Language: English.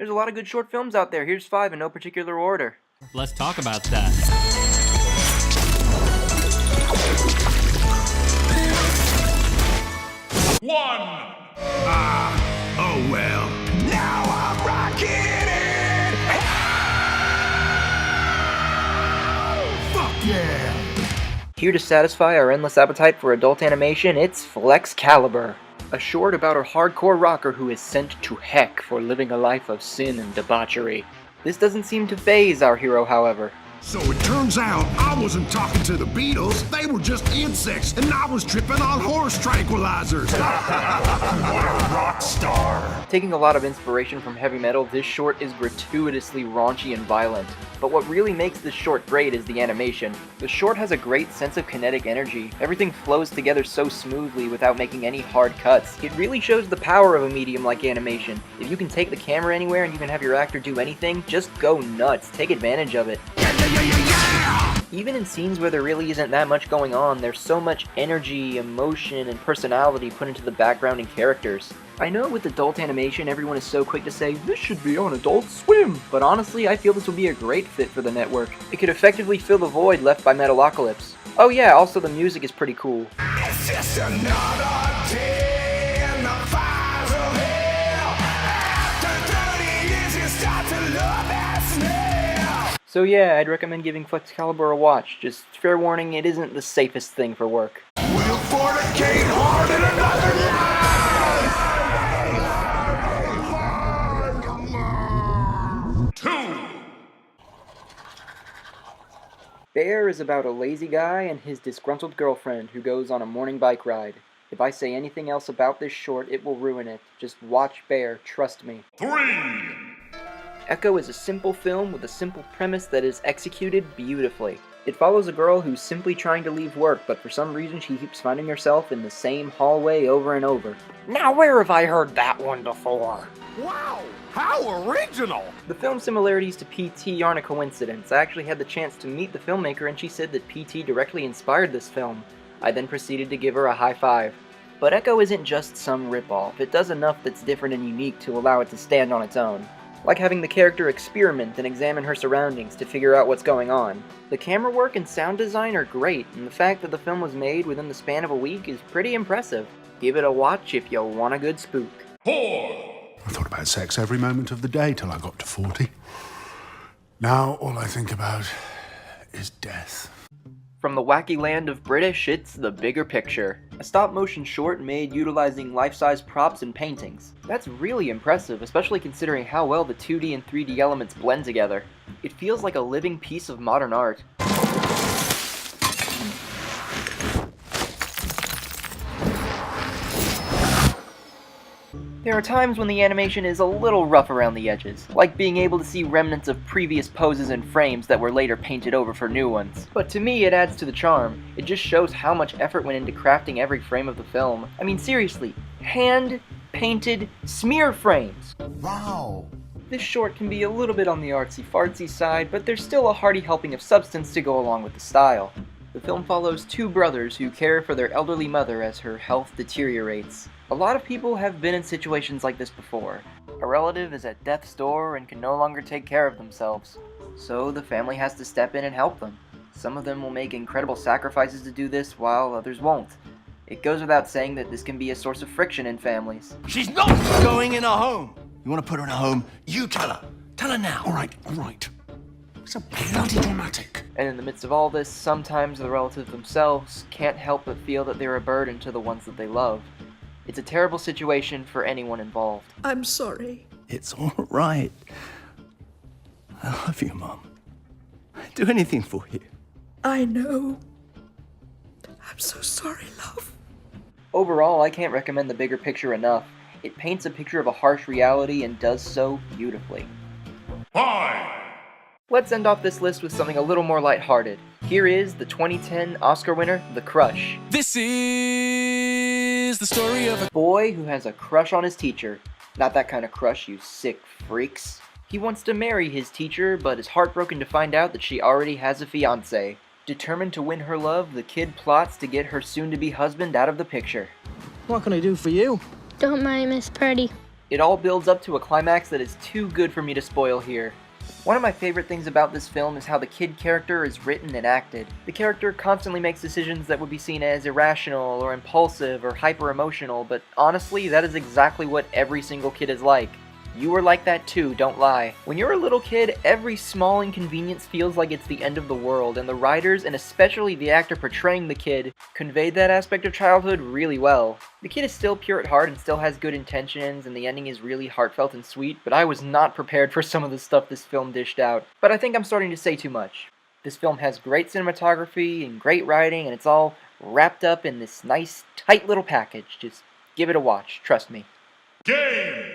There's a lot of good short films out there. Here's 5 in no particular order. Let's talk about that. One! Oh well. Now I'm rocking it! Fuck yeah! Here to satisfy our endless appetite for adult animation, it's Calibur, a short about a hardcore rocker who is sent to heck for living a life of sin and debauchery. This doesn't seem to faze our hero, however. So it turns out I wasn't talking to the Beatles, they were just insects, and I was tripping on horse tranquilizers. What a rock star. Taking a lot of inspiration from heavy metal, this short is gratuitously raunchy and violent. But what really makes this short great is the animation. The short has a great sense of kinetic energy. Everything flows together so smoothly without making any hard cuts. It really shows the power of a medium like animation. If you can take the camera anywhere and you can have your actor do anything, just go nuts. Take advantage of it. Even in scenes where there really isn't that much going on, there's so much energy, emotion, and personality put into the background and characters. I know with adult animation everyone is so quick to say, this should be on Adult Swim, but honestly I feel this would be a great fit for the network. It could effectively fill the void left by Metalocalypse. Oh yeah, also the music is pretty cool. It's just another day in the fires of hell. After 30 years you start to love that smell. So yeah, I'd recommend giving Calibur a watch. Just fair warning, it isn't the safest thing for work. We'll fornicate hard in another life! 2! Bear is about a lazy guy and his disgruntled girlfriend who goes on a morning bike ride. If I say anything else about this short, it will ruin it. Just watch Bear, trust me. 3! Echo is a simple film with a simple premise that is executed beautifully. It follows a girl who's simply trying to leave work, but for some reason she keeps finding herself in the same hallway over and over. Now where have I heard that one before? Wow! How original! The film's similarities to PT aren't a coincidence. I actually had the chance to meet the filmmaker and she said that PT directly inspired this film. I then proceeded to give her a high five. But Echo isn't just some ripoff. It does enough that's different and unique to allow it to stand on its own. Like having the character experiment and examine her surroundings to figure out what's going on. The camera work and sound design are great, and the fact that the film was made within the span of a week is pretty impressive. Give it a watch if you want a good spook. 4! I thought about sex every moment of the day till I got to 40. Now all I think about is death. From the wacky land of British, it's The Bigger Picture, a stop-motion short made utilizing life-size props and paintings. That's really impressive, especially considering how well the 2D and 3D elements blend together. It feels like a living piece of modern art. There are times when the animation is a little rough around the edges, like being able to see remnants of previous poses and frames that were later painted over for new ones. But to me, it adds to the charm. It just shows how much effort went into crafting every frame of the film. I mean, seriously, hand-painted smear frames! Wow! This short can be a little bit on the artsy-fartsy side, but there's still a hearty helping of substance to go along with the style. The film follows two brothers who care for their elderly mother as her health deteriorates. A lot of people have been in situations like this before. A relative is at death's door and can no longer take care of themselves. So the family has to step in and help them. Some of them will make incredible sacrifices to do this, while others won't. It goes without saying that this can be a source of friction in families. She's not going in a home. You want to put her in a home? You tell her. Tell her now. All right. It's a bloody dramatic. And in the midst of all this, sometimes the relatives themselves can't help but feel that they're a burden to the ones that they love. It's a terrible situation for anyone involved. I'm sorry. It's all right. I love you, Mom. I'd do anything for you. I know. I'm so sorry, love. Overall, I can't recommend The Bigger Picture enough. It paints a picture of a harsh reality and does so beautifully. 5! Let's end off this list with something a little more lighthearted. Here is the 2010 Oscar winner, The Crush. This is the story of a Boy who has a crush on his teacher. Not that kind of crush, you sick freaks. He wants to marry his teacher, but is heartbroken to find out that she already has a fiancé. Determined to win her love, the kid plots to get her soon-to-be husband out of the picture. What can I do for you? Don't mind Miss Purdy. It all builds up to a climax that is too good for me to spoil here. One of my favorite things about this film is how the kid character is written and acted. The character constantly makes decisions that would be seen as irrational or impulsive or hyper-emotional, but honestly, that is exactly what every single kid is like. You were like that too, don't lie. When you're a little kid, every small inconvenience feels like it's the end of the world, and the writers, and especially the actor portraying the kid, conveyed that aspect of childhood really well. The kid is still pure at heart and still has good intentions, and the ending is really heartfelt and sweet, but I was not prepared for some of the stuff this film dished out. But I think I'm starting to say too much. This film has great cinematography and great writing, and it's all wrapped up in this nice, tight little package. Just give it a watch, trust me. Game!